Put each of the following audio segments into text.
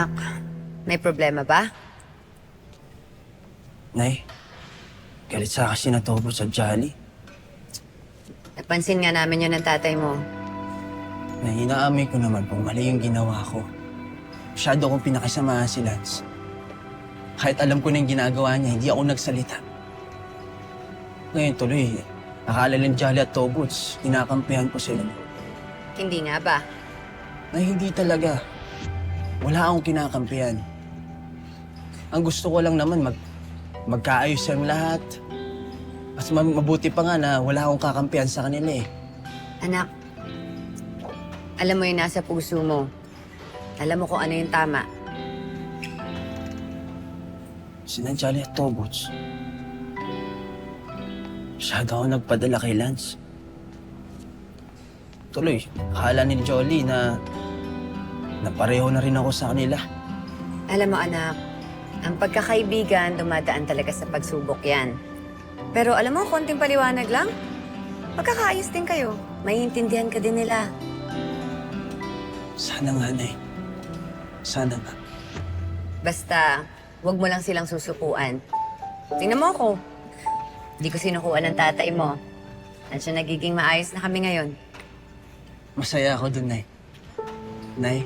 Anak, may problema ba? Nay, galit sa kasi na Tobo sa Jolly. Napansin nga namin yun ng tatay mo. Nay, inaamin ko naman kung mali yung ginawa ko. Masyado akong pinakisamahan si Lance. Kahit alam ko na yung ginagawa niya, hindi ako nagsalita. Ngayon tuloy, akala ng Jolly at Tobots, kinakampihan ko sila. Hindi nga ba? Nay, hindi talaga. Wala akong kinakampihan. Ang gusto ko lang naman magkaayos ang lahat. Mas mabuti pa nga na wala akong kakampihan sa kanila eh. Anak, alam mo yung nasa puso mo. Alam mo kung ano yung tama. Sina Jolly at Tobots. Masyado ako nagpadala kay Lance. Tuloy, akala ni Jolly na pareho na rin ako sa kanila. Alam mo anak, ang pagkakaibigan dumadaan talaga sa pagsubok yan. Pero alam mo, konting paliwanag lang, magkakaayos din kayo. Maiintindihan ka din nila. Sana nga, Nay. Sana nga. Basta, wag mo lang silang susukuan. Tingnan mo ako. Hindi ko sinukuan ng tatay mo. At siya nagiging maayos na kami ngayon. Masaya ako dun, Nay. Nay,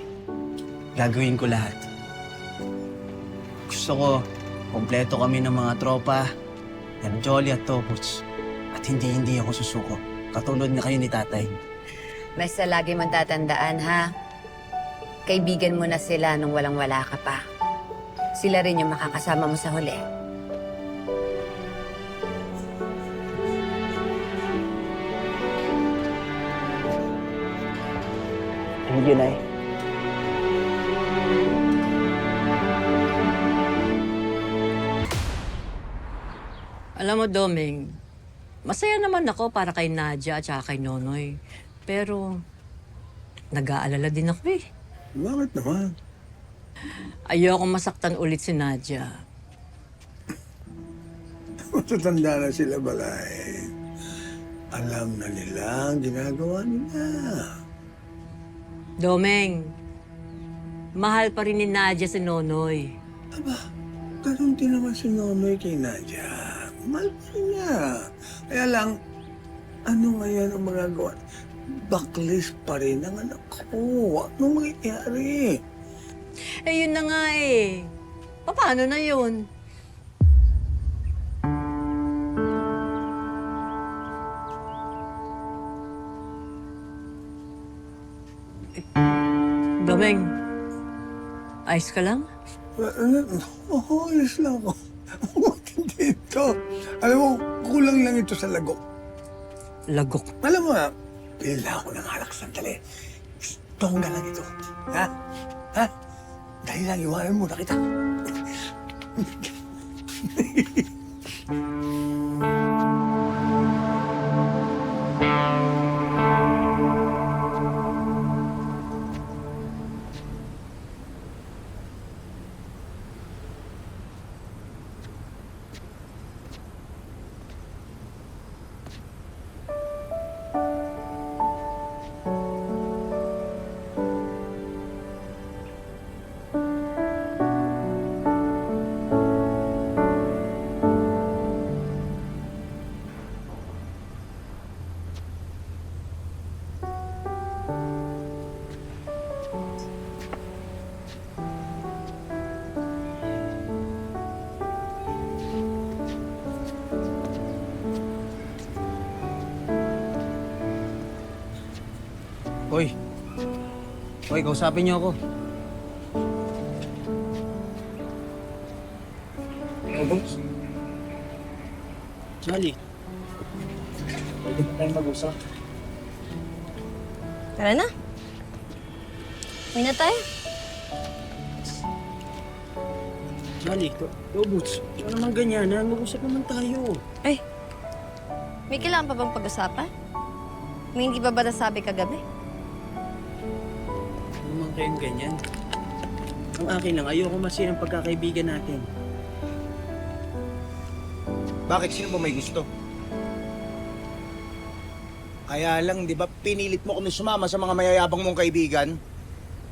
gagawin ko lahat. Gusto ko, kompleto kami ng mga tropa, ng Jolly at Tobots. At hindi ako susuko. Katulad na kayo ni tatay. Basta lagi mong tatandaan, ha? Kaibigan mo na sila nung walang-wala ka pa. Sila rin yung makakasama mo sa huli. Thank you, Nay. Alam mo, Doming, masaya naman ako para kay Nadia at saka kay Nonoy. Pero, nag-aalala din ako eh. Bakit naman? Ayoko masaktan ulit si Nadia. Matatanda na sila, Balay. Alam na nila ang ginagawa nila. Domeng, mahal pa rin ni Nadia si Nonoy. Aba, ganun din naman si Nonoy kay Nadia. Mahal pa rin niya. Kaya lang, ano ngayon ang magagawa? Backlist pa rin ang anak ko. Ano mangyayari? Eh, yun na nga eh. Paano na yun? Domeng, ayos ka lang? Oo, alis lang ako. Hindi ito. Alam mo, kulang lang ito sa lagok. Lagok. Alam mo nga, pila ako ng alak sandali. Tongga lang ito. Ha? Ha? Dahil lang, iwanan mo na kita. Hoy. Hoy, kausapin niyo ako. Tobots? Jolly. Pwede ba tayong mag-usap? Tara na. Uwi na tayo. Jolly, Tobots. Ikaw naman ganyan, ha? Mag-usap naman tayo. Ay, may kailangan pa bang pag-usapan? May hindi ba ba nasabi kagabi? Ano naman kayong ganyan? Ang akin lang, ayoko masira ang pagkakaibigan natin. Bakit? Sino ba may gusto? Kaya lang, di ba, pinilit mo kami sumama sa mga mayayabang mong kaibigan?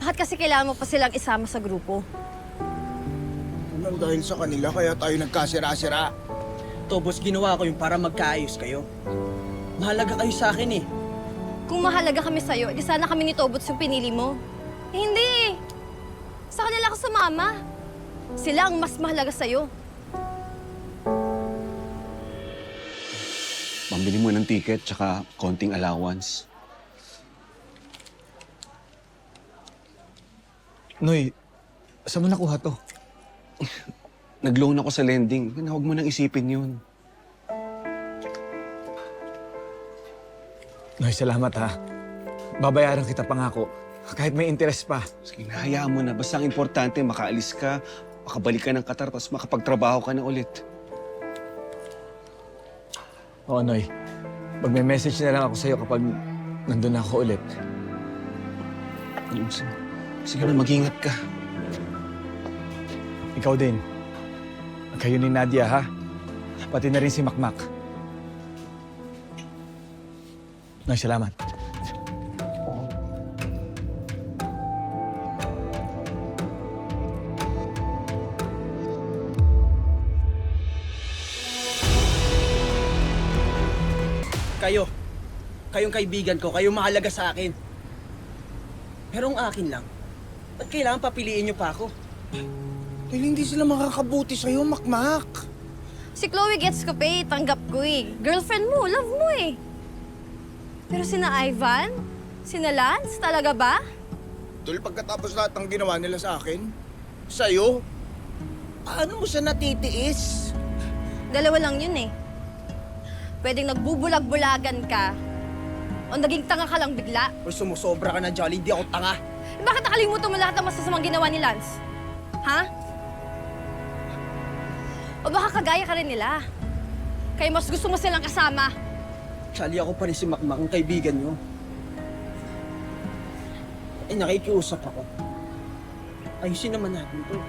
Bakit kasi kailangan mo pa silang isama sa grupo? Nang dahil sa kanila, kaya tayo nagkasira-sira. Tobos, ginawa ko yung para magkaayos kayo. Mahalaga kayo sa akin eh. Kung mahalaga kami sa'yo, edi sana kami ni Tobots yung pinili mo. Eh, hindi. Sa kanila ako sumama. Sila ang mas mahalaga sa'yo. Pambili mo ng ticket tsaka konting allowance. Noy, saan mo nakuha to? Nag-loan ako sa lending. Huwag mo nang isipin yun. Noy, salamat ha. Babayaran kita pangako. Kahit may interest pa. Sige, nahayaan mo na. Basta ang importante, makaalis ka, makabalik ka ng Qatar, tapos makapagtrabaho ka na ulit. Oo, Noy. Magme-message na lang ako sa'yo kapag nandun na ako ulit. Sige na, mag-ingat ka. Ikaw din. Kayo ni Nadia, ha? Pati na rin si Makmak. Noy, salamat. Kayong kaibigan ko, kayong mahalaga sa akin. Pero ang akin lang, ba't kailangan papiliin niyo pa ako? Dahil hindi sila makakabuti sa'yo, Makmak. Si Chloe gets ko pa eh, tanggap ko eh. Girlfriend mo, love mo eh. Pero sina Ivan? Sina Lance? Talaga ba? Tol, pagkatapos lahat ng ginawa nila sa akin, sa'yo, paano mo siya natitiis? Dalawa lang yun eh. Pwedeng nagbubulag-bulagan ka o naging tanga ka lang bigla. O sumusobra ka na, Jolly, hindi ako tanga. Eh, bakit nakalimutan mo lahat ng masasamang ginawa ni Lance? Ha? O baka kagaya ka rin nila? Kaya mas gusto mo silang kasama. Jolly, ako pa rin si Makmak, ang kaibigan niyo. Eh, nakikiusap ako. Ayusin naman natin to.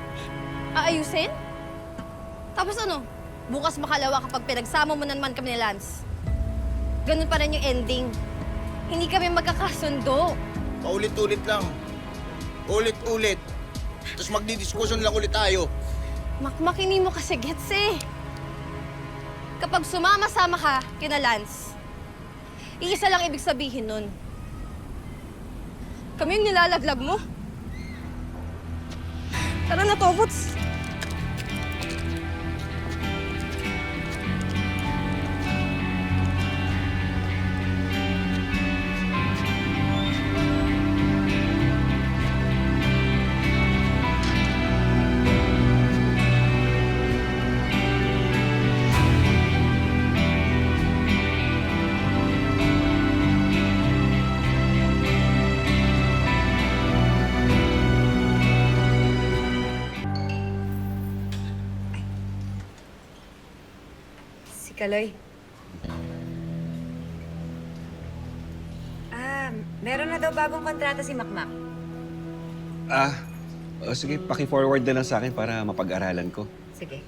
Aayusin? Tapos ano? Bukas makalawa kapag pinagsama mo na naman kami ni Lance. Ganun pa rin yung ending. Hindi kami magkakasundo. Paulit-ulit lang. Ulit-ulit. Tapos magdidiskusyon lang ulit tayo. Makmak, hindi mo kasi gets eh. Kapag sumama-sama ka kina Lance, iisa lang ibig sabihin nun. Kami yung nilalaglag mo. Tara na, Tobots. Si Kaloy. Meron na daw bagong kontrata si Makmak. Sige, paki-forward na lang sa akin para mapag-aralan ko. Sige.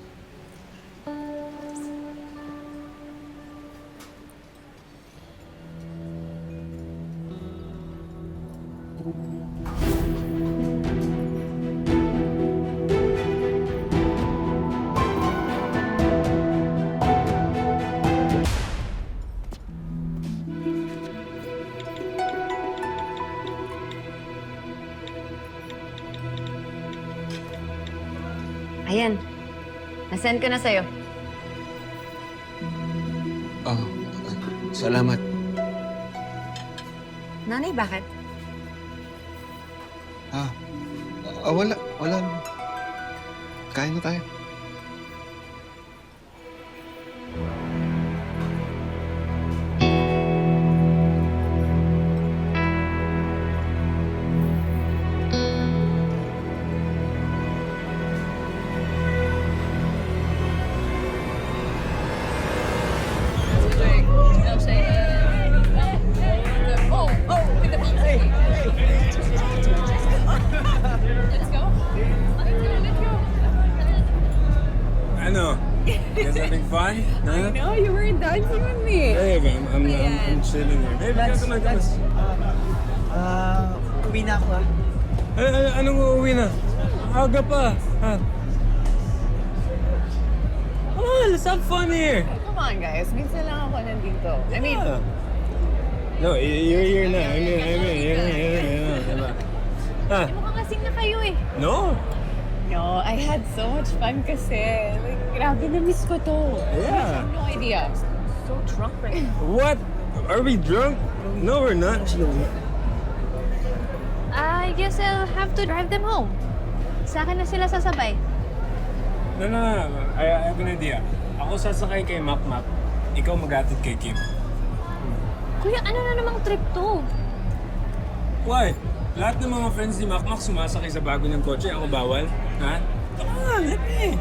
Ayan. Nasend ko na sa'yo. Salamat. Nanay, bakit? Wala. Kain na tayo. Ano? You guys having fun? Huh? No, you were dancing with me. Hey, I'm chilling here. Hey, come on. Uwi na ako, Anong uuwi na? Aga pa. Ha? Come on, let's have fun here. Come on, guys. Minsan lang ako nandito. I mean, Yeah. No, you're here na. I mean, you're here. Diba? Ha? mukhang kasing na kayo eh. No. No, I had so much fun kasi. Like, grabe na-miss ko to. Yeah. No idea. So drunk right now. What? Are we drunk? No, we're not. I guess I'll have to drive them home. Sa akin na sila sasabay. No. I have an idea. Ako sasakay kay Mac. Ikaw mag-atid kay Kim. Kuya, ano na namang trip to? Why? Lahat ng mga friends ni Mac sumasakay sa bago ng kotse. Ako bawal? Ha? Come on, let me.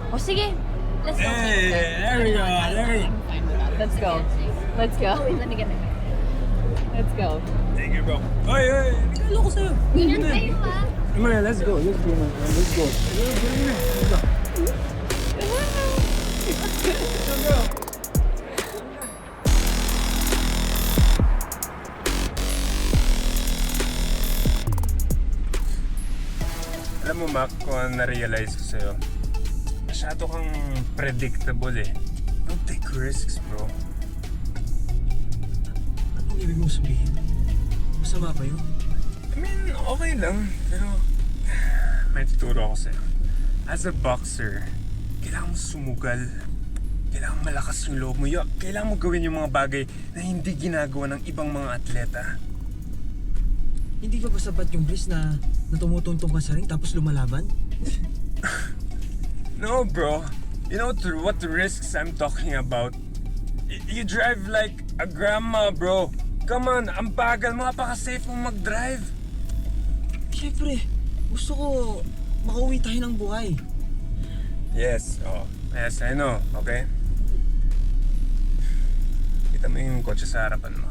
O sige, let's go. Hey, there we go. Fine with that. Let's go. Let's go. Wait, let me get my bag. Let's go. Thank you, bro. Oy, nagkalo ko sa'yo. Ingat kayo, ha? Come on, let's go, man. Let's go. Alam mo, Mac, kung ano na-realize ko sa'yo, masyado kang predictable eh. Don't take risks, bro. Anong ibig mong sabihin? Masama pa yun? I mean, okay lang. Pero, may tuturo ako sa'yo. As a boxer, kailangan mo sumugal. Kailangan malakas yung loob mo. Kailangan mo gawin yung mga bagay na hindi ginagawa ng ibang mga atleta. Hindi ka ba sapat yung Chris na tumutuntong ka sa ring tapos lumalaban? No, bro. You know what the risks I'm talking about? You drive like a grandma, bro. Come on, ang bagal mo. Napaka-safe mong mag-drive. Siyempre, gusto ko makauwi tayo ng buhay. Yes, yes, I know, okay? Kita mo yung kotse sa harapan mo.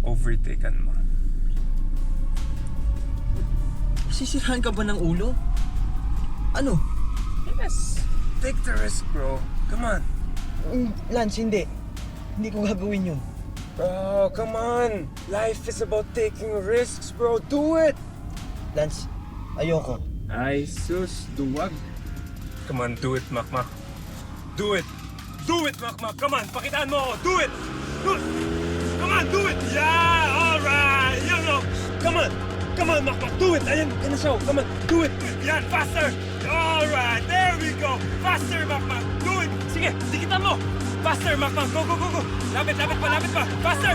Overtaken mo. Sisirahan ka ba ng ulo? Ano? Yes. Take the risk, bro. Come on. Lance, hindi. Hindi ko gagawin yun. Bro, come on. Life is about taking risks, bro. Do it. Lance, ayoko. Ay, sus, duwag. Come on, do it, Makmak. Do it. Do it, Makmak. Come on, pakitaan mo ako. Do it. Do it. Come on, do it. Yeah, all right. You know. Come on. Come on, Makmak. Do it. Ayan, yan na siya. Come on, do it. Yan, faster. All right, there we go. Faster, Makmak. Do it. Sige, dikitan mo. Faster, Makmak. Go. Lapit pa. Faster.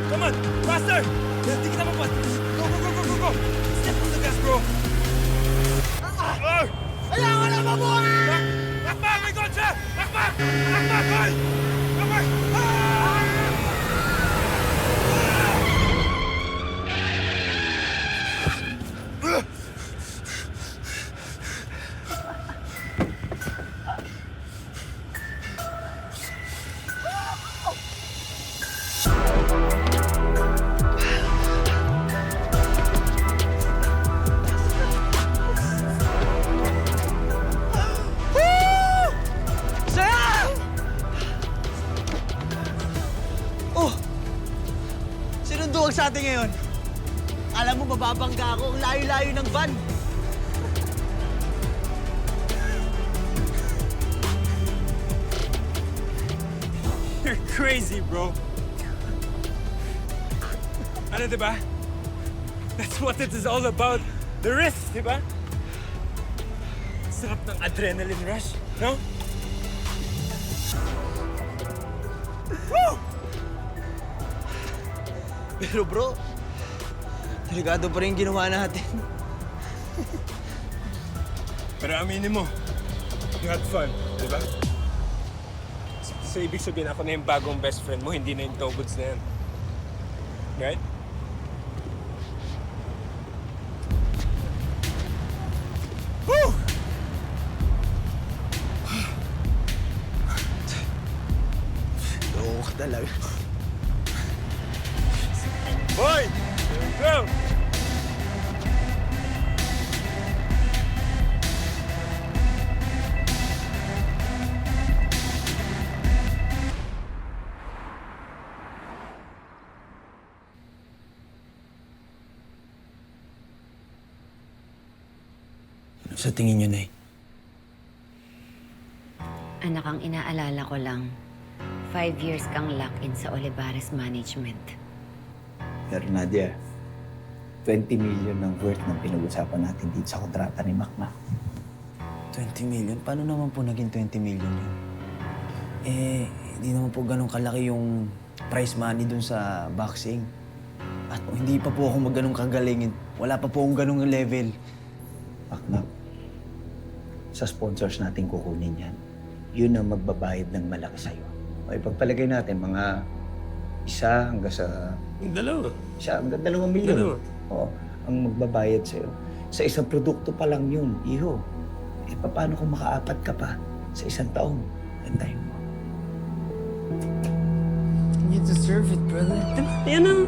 Come on, faster. Yan, dikitan mo pa. Go. Step on the gas, bro. Kailangan na mabuhay! Makmak! May kotse! Makmak! Hoy! Makmak! Sinunduwag sa atin ngayon. Alam mo, mababangga ako. Ang layo-layo ng van. You're crazy, bro. Ano, diba? That's what it is all about. The risk, diba? Sarap ng adrenaline rush, no? Woo! Pero bro, delikado pa rin yung ginawa natin. Pero aminin mo, you had fun, diba? So, ibig sabihin ako na yung bagong best friend mo, hindi na yung togods na yan. Right? Woo! Oo ka talaga. Boy! Go! sa tingin niyo, Nay? Anak, ang inaalala ko lang, 5 years kang lock-in sa Olivares Management. Pero Nadia, 20 million ang worth ng pinag-usapan natin dito sa kontrata ni Makmak. 20 million? Paano naman po naging 20 million yun? Hindi naman po ganun kalaki yung prize money dun sa boxing. At hindi pa po ako ganun kagalingin. Wala pa po akong ganung level. Makmak, sa sponsors natin kukunin yan. Yun ang magbabayad ng malaki sa'yo. O ipagpalagay natin, mga 1 hanggang sa... Dalawa. 1 hanggang 2 milyon. Dalawa. Oo, ang magbabayad sa'yo. Sa isang produkto pa lang yun, iho. Paano kung makaapat ka pa sa 1 taon? Antayin mo. You deserve it, brother. Yan ang...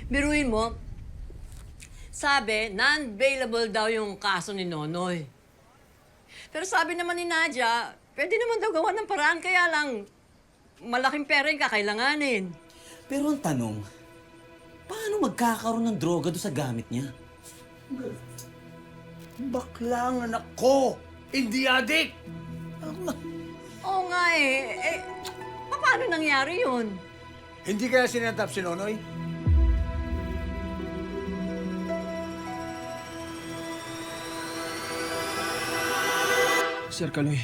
Biruin mo, sabi, non-bailable daw yung kaso ni Nonoy. Pero sabi naman ni Nadia, pwede naman daw gawa ng paraan, kaya lang malaking pera yung kakailanganin. Pero ang tanong, paano magkakaroon ng droga doon sa gamit niya? Bakla ang anak ko! Hindi adik! Oo nga eh. Paano nangyari yun? Hindi kaya sinatap si Nonoy? Sir Kaloy,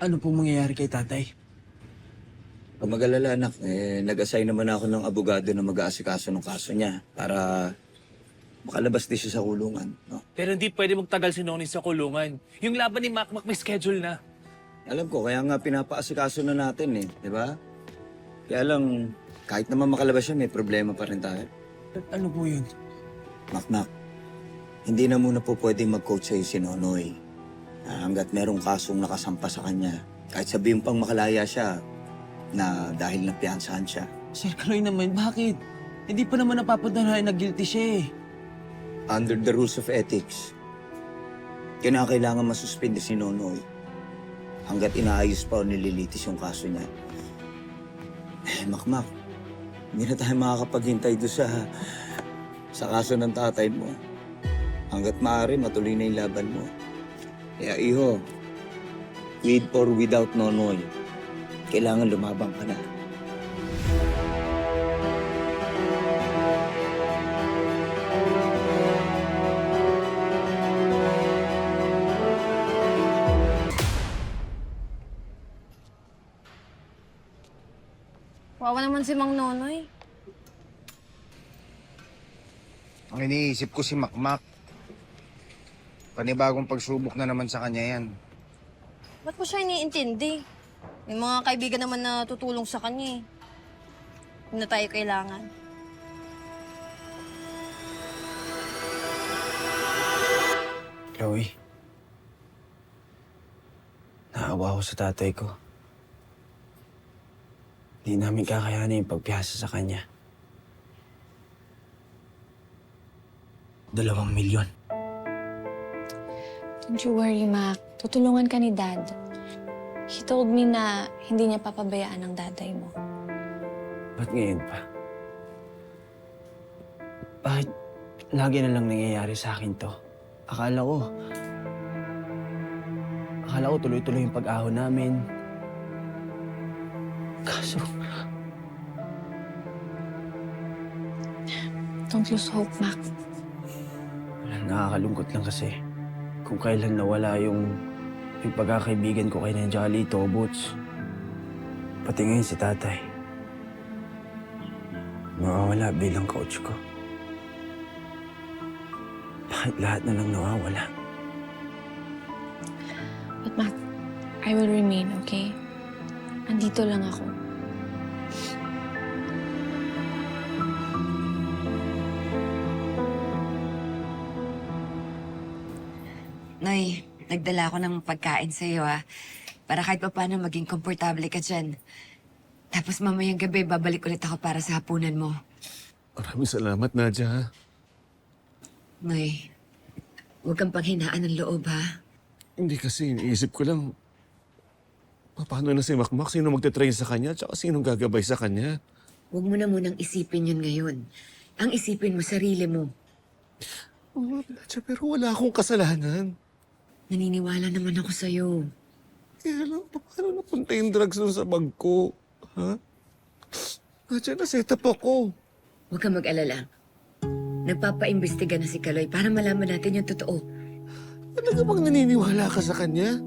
ano po mangyayari kay tatay? Kung mag-alala, anak, nag-assign naman ako ng abogado na mag-aasikaso ng kaso niya para makalabas din siya sa kulungan. No? Pero hindi pwede magtagal si Noni sa kulungan. Yung laban ni Makmak may schedule na. Alam ko, kaya nga pinapaasikaso na natin di ba? Kaya lang, kahit naman makalabas siya, may problema pa rin tayo. Ano po yun? Makmak, hindi na muna po pwedeng mag-coach sa'yo si Nonoy. Hanggat merong kasong nakasampa sa kanya, kahit sabihin pang makalaya siya na dahil napiansahan siya. Sir Kaloy naman, bakit? Hindi pa naman napapatunayan na guilty siya eh. Under the rules of ethics, kinakailangan masuspindi si Nonoy hanggat inaayos pa o nililitis yung kaso niya. Makmak, hindi na tayo makakapaghintay doon sa kaso ng tatay mo. Hanggat maaari, matuloy na yung laban mo. Kaya iho, with or without Nonoy, kailangan lumabang ka na. Wawa naman si Mang Nonoy. Ang iniisip ko si Makmak. Panibagong pagsubok na naman sa kanya yan. Ba't mo siya iniintindi? May mga kaibigan naman na tutulong sa kanya eh. Kung na tayo kailangan. Chloe, naawa ako sa tatay ko. Hindi namin kakayanin yung pagpiyasa sa kanya. 2 milyon. Don't you worry, Mac. Tutulungan ka ni Dad. He told me na hindi niya papabayaan ang daday mo. Ba't ngayon pa? Bakit lagi na lang nangyayari sa akin to? Akala ko tuloy-tuloy yung pag-ahon namin. Kaso, Don't lose hope, Mac. nakakalungkot lang kasi kung kailan nawala yung pagkakaibigan ko kay Nadia Alito, Boots. Pati ngayon si tatay. Nawawala bilang coach ko. Bakit lahat na lang nawawala? But Mac, I will remain, okay? Andito lang ako. Noy, nagdala ako ng pagkain sa iyo, para kahit pa paano maging komportable ka dyan. Tapos mamayang gabi, babalik ulit ako para sa hapunan mo. Maraming salamat, Nadia, ha? Noy, huwag kang panghinaan ng loob, ha? Hindi kasi, iniisip ko lang, paano na si Makmak? Sino magte-train sa kanya? Tsaka sino gagabay sa kanya? Huwag mo na munang isipin yun ngayon. Ang isipin mo, sarili mo. Oo, Nadja, pero wala akong kasalanan. Naniniwala naman ako sa'yo. Kaya lang, paano napunta yung drugs dun sa bag ko? Ha? Nadja, na-set up ako. Huwag kang mag-alala. Nagpapaimbestiga na si Kaloy para malaman natin yung totoo. Talaga bang naniniwala ka sa kanya?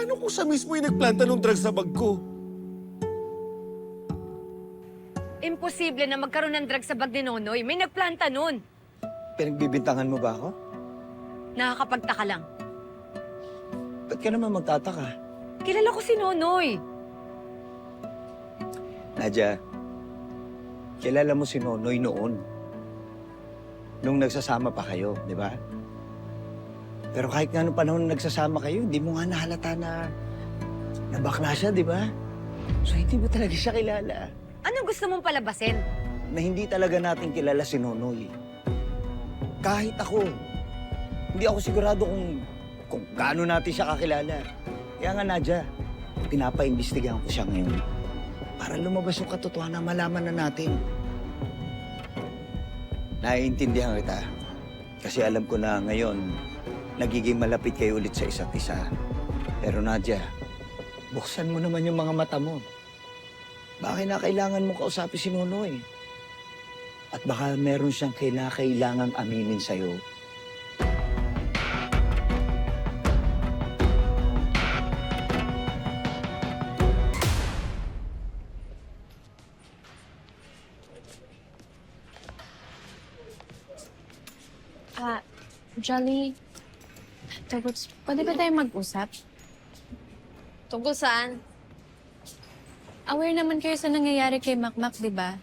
Ano kung siya mismo yung nagplanta ng drugs sa bag ko? Imposible na magkaroon ng drug sa bag ni Nonoy. May nagplanta nun. Pinagbibintangan mo ba ako? Nakakapagtaka lang. Ba't ka naman magtataka? Kilala ko si Nonoy. Nadja, kilala mo si Nonoy noon. Nung nagsasama pa kayo, di ba? Pero kahit nga nung panahon na nagsasama kayo, hindi mo nga nahalata na bakla siya, di ba? So hindi mo talaga siya kilala. Anong gusto mong palabasin? Na hindi talaga natin kilala si Nonoy. Kahit ako, hindi ako sigurado kung gaano natin siya kakilala. Kaya nga, Nadja, pinapaimbestigahan ko siya ngayon para lumabas yung katotohanan na malaman na natin. Naiintindihan kita kasi alam ko na ngayon nagiging malapit kayo ulit sa isa't isa. Pero Nadja, buksan mo naman yung mga mata mo. Baka na kailangan mo kausapin si Nonoy. At baka meron siyang kailangang aminin sa'yo. Jolly, Togots, pwede ba tayo mag-usap? Tungkol saan? Aware naman kayo sa nangyayari kay Makmak, di ba?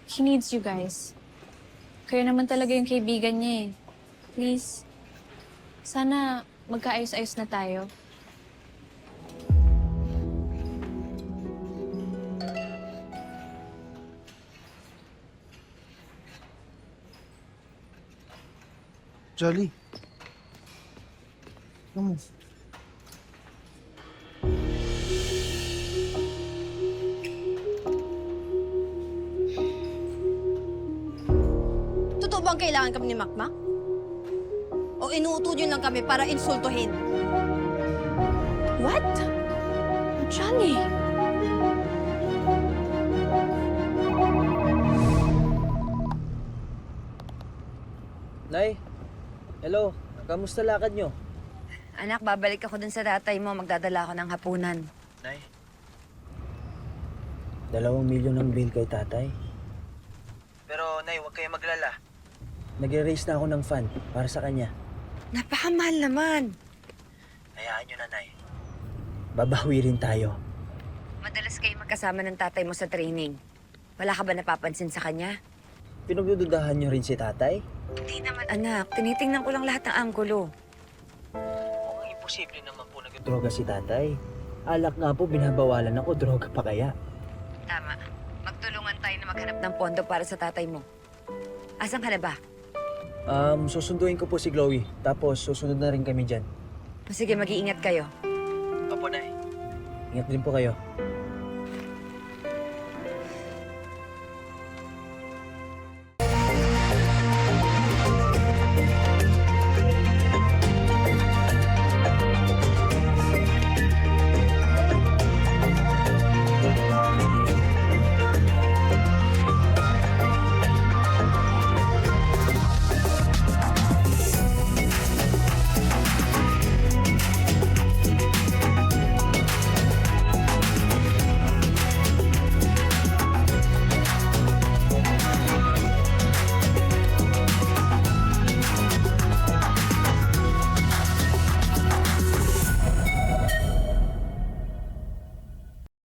He needs you guys. Kayo naman talaga yung kaibigan niya eh. Please, sana magkaayos-ayos na tayo. Jolly. Ano? Totoo bang kailangan kami ni Makmak? O inuuto niyo lang kami para insultuhin? What? Jolly! Nay, hello. Kamusta lakad nyo? Anak, babalik ako dun sa tatay mo. Magdadala ako ng hapunan. Nay. 2 milyon ang bill kay tatay. Pero, Nay, huwag kayo maglala. Nag-raise na ako ng fund para sa kanya. Napakamahal naman. Hayaan nyo na, Nay. Babawi rin tayo. Madalas kayo magkasama ng tatay mo sa training. Wala ka ba napapansin sa kanya? Pinagdududahan nyo rin si tatay? Hindi naman, anak. Tinitingnan ko lang lahat ng anggulo. Mukhang imposible naman po nag-droga si tatay. Alak nga po, binabawalan ako. Droga pa kaya? Tama. Magtulungan tayo na maghanap ng pondo para sa tatay mo. Asan ka na ba? Susunduin ko po si Chloe. Tapos susunod na rin kami dyan. Sige, mag-iingat kayo. Opo, Nay. Ingat din po kayo.